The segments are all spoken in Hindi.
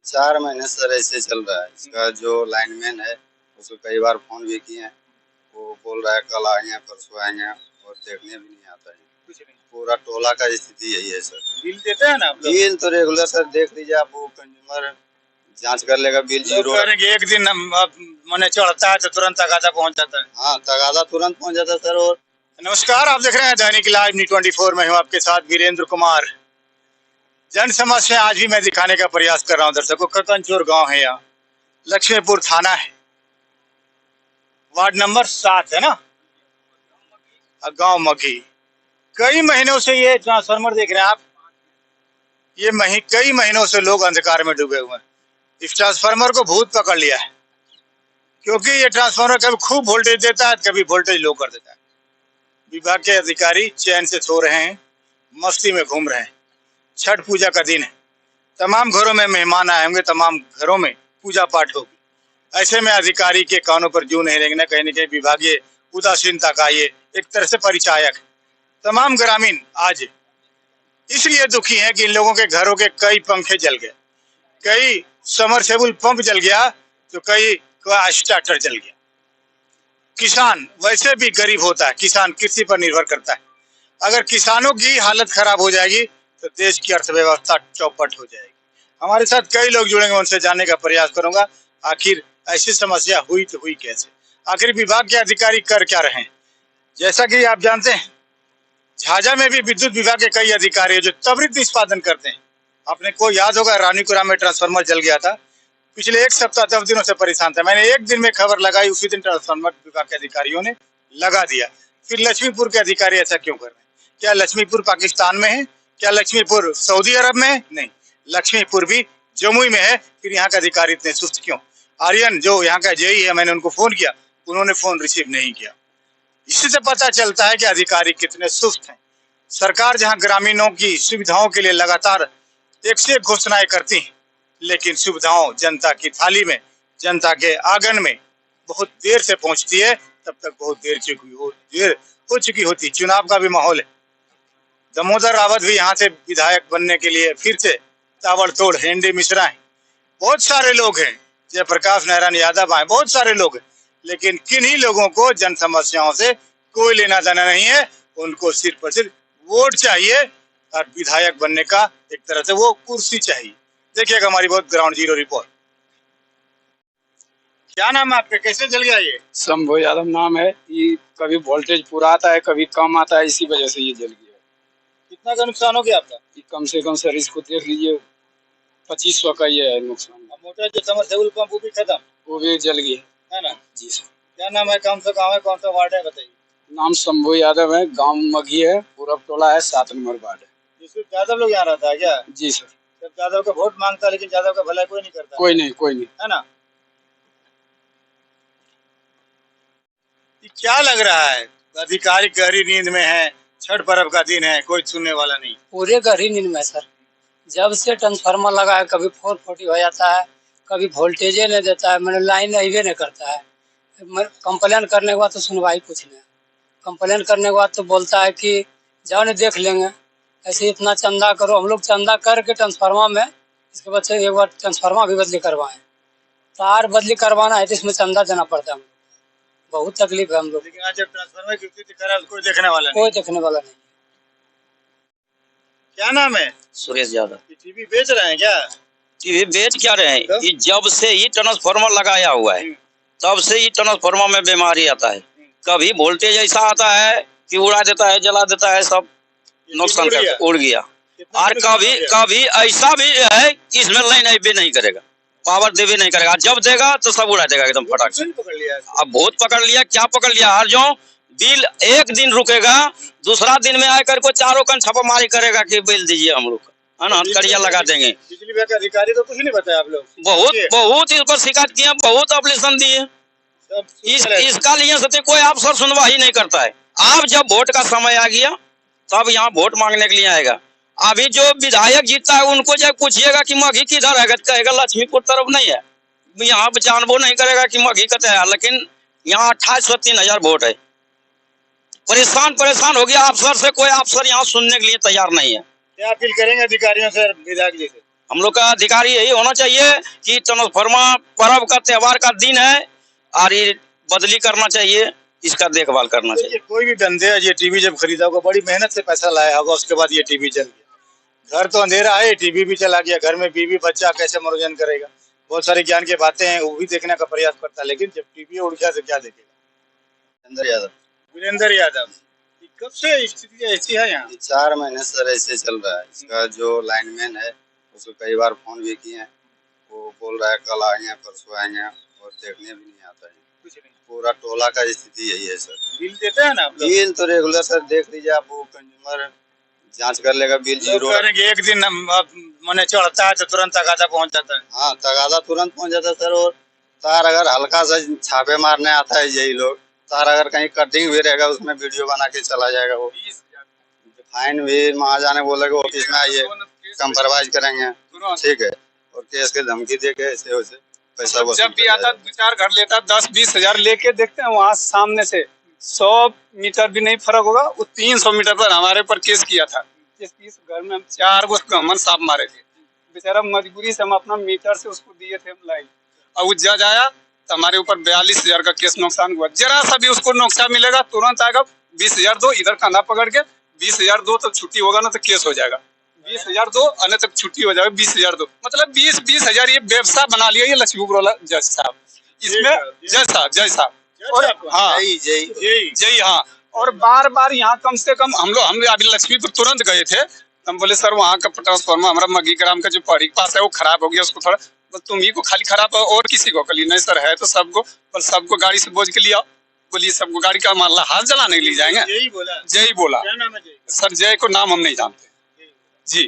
4 महीने सर ऐसे चल रहा है। इसका जो लाइनमैन है उसको कई बार फोन भी किए हैं। वो बोल रहा है कल आएंगे परसों आएंगे और देखने भी नहीं आता है। कुछ नहीं। पूरा टोला का स्थिति यही है सर। बिल देते हैं ना आप लोग? बिल तो रेगुलर सर देख लीजिए आप, वो कंज्यूमर जांच कर लेगा बिल लोग जीरो। कह रहे हैं कि एक दिन मैंने चढ़ता है तो तुरंत तगादा पहुंच जाता है। हाँ, तगादा तुरंत पहुंच जाता है सर। और नमस्कार, आप देख रहे हैं दैनिक लाइव न्यूज़ 24 में हूं आपके साथ वीरेंद्र कुमार। जन समस्या आज भी मैं दिखाने का प्रयास कर रहा हूं दर्शकों। कतनचोर गांव है, यहाँ लक्ष्मीपुर थाना है, वार्ड नंबर 7 है ना, गांव मघी। कई महीनों से ये ट्रांसफार्मर देख रहे हैं आप, ये कई महीनों से लोग अंधकार में डूबे हुए हैं। इस ट्रांसफार्मर को भूत पकड़ लिया है, क्योंकि ये ट्रांसफार्मर कभी खूब वोल्टेज देता है, कभी वोल्टेज लो कर देता है। विभाग के अधिकारी चैन से सो रहे हैं, मस्ती में घूम रहे हैं। छठ पूजा का दिन है, तमाम घरों में मेहमान आए होंगे, तमाम घरों में पूजा पाठ होगी। ऐसे में अधिकारी के कानों पर जू नहीं रहेंगे, कहीं न कहीं विभागीय उदासीनता का ये एक तरह से परिचायक। तमाम ग्रामीण आज इसलिए दुखी हैं कि इन लोगों के घरों के कई पंखे जल गए, कई समरसेबुल पंप जल गया, तो कई का स्टार्टर जल गया। किसान वैसे भी गरीब होता है, किसान कृषि पर निर्भर करता है। अगर किसानों की हालत खराब हो जाएगी तो देश की अर्थव्यवस्था चौपट हो जाएगी। हमारे साथ कई लोग जुड़ेंगे, उनसे जानने का प्रयास करूंगा आखिर ऐसी समस्या हुई तो हुई कैसे, आखिर विभाग के अधिकारी कर क्या रहे हैं। जैसा कि आप जानते हैं, झाझा में भी विद्युत विभाग के कई अधिकारी जो त्वरित निष्पादन करते हैं। आपने को याद होगा, रानीपुरा में ट्रांसफार्मर जल गया था, पिछले एक सप्ताह 10 दिनों से परेशान था। मैंने एक दिन में खबर लगाई, उसी दिन ट्रांसफार्मर विभाग के अधिकारियों ने लगा दिया। फिर लक्ष्मीपुर के अधिकारी ऐसा क्यों कर रहे हैं? क्या लक्ष्मीपुर पाकिस्तान में है? क्या लक्ष्मीपुर सऊदी अरब में है? नहीं, लक्ष्मीपुर भी जमुई में है। फिर यहाँ के अधिकारी इतने सुस्त क्यों? आर्यन जो यहाँ का जेई है, मैंने उनको फोन किया, उन्होंने फोन रिसीव नहीं किया। इससे पता चलता है कि अधिकारी कितने सुस्त हैं। सरकार जहां ग्रामीणों की सुविधाओं के लिए लगातार एक से एक घोषणाएं करती है, लेकिन सुविधाओं जनता की थाली में, जनता के आंगन में बहुत देर से पहुंचती है। तब तक बहुत देर हो चुकी होती। चुनाव का भी माहौल है। दामोदर रावत भी यहाँ से विधायक बनने के लिए फिर से ताबड़तोड़ हेंडे मिश्रा है, बहुत सारे लोग हैं, जयप्रकाश नारायण यादव आए, बहुत सारे लोग हैं, लेकिन किन्हीं लोगों को जन समस्याओं से कोई लेना देना नहीं है। उनको सिर्फ और सिर्फ वोट चाहिए और विधायक बनने का एक तरह से वो कुर्सी चाहिए। देखिएगा हमारी बहुत ग्राउंड जीरो रिपोर्ट। क्या नाम है आपका, कैसे जल गया ये? शंभू यादव नाम है। ये कभी वोल्टेज पूरा आता है, कभी कम आता है, इसी वजह से ये जल गया। कितना का नुकसान हो गया आपका? ये कम से कम सर इसको देख लीजिए, 2500 का ये है नुकसान। मोटर जो समरसेबुल पंप वो भी खत्म, वो भी जल गया है ना? जी सर। क्या नाम है, कौन सा गाँव है, कौन सा वार्ड है, बताइए। नाम शंभू यादव है, गांव मघी है, पूरब टोला है, 7 नंबर वार्ड है। यूसुफ यादव लोग यहाँ रहता है क्या? जी सर। सब यादव का वोट मांगता है, लेकिन यादव का भला कोई नहीं करता। कोई नहीं, है ना? क्या लग रहा है, अधिकारी गहरी नींद में है, छठ पर्व का दिन है, कोई सुनने वाला नहीं। पूरे गहरी नींद में सर। जब से ट्रांसफार्मर लगा है, कभी 440 हो जाता है, कभी वोल्टेजे नहीं देता है, मैंने लाइन अइबे नहीं करता है। कंप्लेन करने के बाद तो सुनवाई कुछ नहीं। कंप्लेन करने के बाद तो बोलता है कि जाओ नहीं देख लेंगे, ऐसे इतना चंदा करो। हम लोग चंदा करके ट्रांसफार्मर में, इसके बाद से एक बार ट्रांसफार्मर भी बदली करवाएं, तार बदली करवाना है तो इसमें चंदा देना पड़ता है। बहुत तकलीफ है हम लोग। लेकिन आज जब ट्रांसफार्मर की स्थिति खराब, कोई देखने वाला नहीं। कोई देखने वाला नहीं। क्या नाम है? सुरेश यादव। टीवी बेच रहे हैं क्या? टीवी बेच क्या रहे हैं? तो? ये जब से ही ट्रांसफार्मर लगाया हुआ है, तब से ही ट्रांसफार्मर में बीमारी आता है। कभी वोल्टेज ऐसा आता है कि उड़ा देता है, जला देता है, सब नुकसान करता, उड़ गया। और कभी ऐसा भी है कि इसमें लाइन भी नहीं करेगा, पावर देवे नहीं करेगा। जब देगा तो सब उड़ा देगा एकदम फटाक से। अब बहुत पकड़ लिया, क्या पकड़ लिया, हर जो बिल एक दिन रुकेगा, दूसरा दिन में आकर को चारों कन छापामारी करेगा कि बिल दीजिए हम लोग, है ना, हथकड़िया लगा देंगे। बिजली विभाग के अधिकारी तो कुछ नहीं बताया आप लोग? बहुत इस पर शिकायत किया, बहुत एप्लीकेशन दिए। इसका लिए सत्य कोई अफसर सुनवाई नहीं करता है। आप जब वोट का समय आ गया तब यहाँ वोट मांगने के लिए आएगा। अभी जो विधायक जीतता है उनको जब पूछिएगा कि मघी किधर है, कहेगा लक्ष्मीपुर तरफ नहीं है। यहाँ जानबो नहीं करेगा कि मघी कते है, लेकिन यहाँ 2803,000 वोट है। परेशान हो गया अफसर से, कोई अफसर यहाँ सुनने के लिए तैयार नहीं है। क्या अपील करेंगे अधिकारियों से, विधायक जी से? हम लोग का अधिकार यही होना चाहिए कि ट्रांसफार्मर पर्व का त्योहार का दिन है और ये बदली करना चाहिए, इसका देखभाल करना चाहिए। कोई भी बंदे ये टीवी जब खरीदा होगा बड़ी मेहनत से पैसा लाया होगा, उसके बाद ये टीवी जल गया। घर तो अंधेरा है, टीवी भी चला गया, घर में बीवी बच्चा कैसे मनोरंजन करेगा। बहुत सारी ज्ञान की बातें हैं, वो भी देखने का प्रयास करता है, लेकिन जब टीवी उड़ गया तो क्या देखेगा। वीरेंद्र यादव, कब से स्थिति ऐसी है यहाँ? 4 महीने सर ऐसे चल रहा है। इसका जो लाइनमैन है उसको कई बार फोन भी किए हैं, वो बोल रहा है कल आएंगे परसों आएंगे, और देखने भी नहीं आता है। कुछ नहीं, पूरा टोला का स्थिति यही है सर। बिल देते हैं ना आप लोग? बिल तो रेगुलर सर, देख लीजिए आप, वो कंज्यूमर जांच कर लेगा, बिल जीरो। एक दिन मैंने चढ़ता है तो तुरंत तगादा पहुंच जाता है। हाँ, तगादा तुरंत पहुंच जाता है सर। और तार अगर हल्का सा छापे मारने आता है यही लोग, तार अगर कहीं कटिंग भी रहेगा उसमें वीडियो बना के चला जाएगा। वो फाइन भी महाजाने बोलेगा ऑफिस में आइए कंप्रोमाइज करेंगे, ठीक है, और केस के धमकी दे के ऐसे वैसे पैसा वसूल। जब भी आता 2-4 घर लेता 10-20 हजार लेके देखते हैं वहाँ सामने से 100 मीटर भी नहीं फर्क होगा, वो 300 मीटर पर हमारे ऊपर केस किया था। इस घर में हम 4 गो गमन सांप मारे थे, बेचारा मजबूरी से हम अपना मीटर से उसको दिए थे लाइन, और वो जज आया तो हमारे ऊपर 42,000 का केस नुकसान हुआ। जरा सा भी उसको नुकसान मिलेगा तुरंत आएगा 20,000 दो, इधर कंधा पकड़ के 20,000 दो तो छुट्टी होगा ना तो केस हो जाएगा। 20,000 दो अन्य तक छुट्टी हो जाएगा, 20,000 दो, मतलब 20,000 ये व्यवसाय बना लिया ये लक्ष्मीपुर वाला जज साहब। इसमें जज साहब और हाँ जय हाँ, और बार बार यहाँ कम से कम हम अभी लक्ष्मीपुर तुरंत गए थे, हम बोले सर वहाँ का ट्रांसफार्मर हमारा मगी ग्राम का जो पहाड़ी के पास है वो खराब हो गया, उसको थोड़ा तुम ही को खाली खराब है और किसी को कली नहीं सर है तो सबको, पर सबको गाड़ी से बोझ के लिया। बोलिए सबको गाड़ी का मामला हाथ जलाने के लिए जाएंगे। जय बोला क्या नाम है जय? सर जय को नाम हम नहीं जानते जी।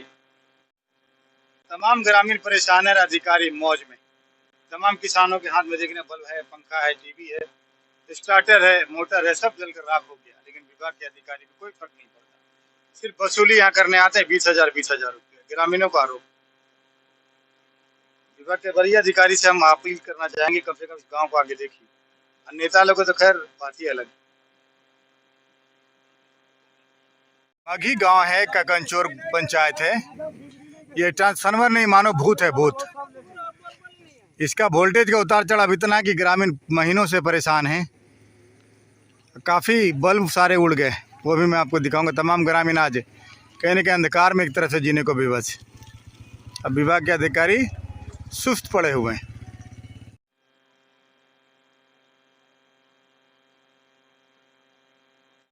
तमाम ग्रामीण परेशान है, अधिकारी मौज में। तमाम किसानों के हाथ में देखने बल्ब है, पंखा है, टीवी है, स्टार्टर है, मोटर है, सब जलकर राख हो गया, लेकिन विभाग के अधिकारी को कोई फर्क नहीं पड़ता। सिर्फ वसूली यहाँ करने आते हैं 20,000 रुपये, ग्रामीणों का आरोप। विभाग के वरीय अधिकारी से हम अपील करना चाहेंगे कम से कम इस गाँव को आगे देखिए। नेता लोग तो खैर बात ही अलग। मगी गांव है, ककनचोर पंचायत है। ये ट्रांसफार्मर नहीं मानो भूत है, भूत। इसका वोल्टेज का उतार चढ़ाव इतना कि ग्रामीण महीनों से परेशान हैं। काफ़ी बल्ब सारे उड़ गए, वो भी मैं आपको दिखाऊंगा। तमाम ग्रामीण आज कहीं न कहीं अंधकार में एक तरह से जीने को विवश। अब विभाग के अधिकारी सुस्त पड़े हुए हैं।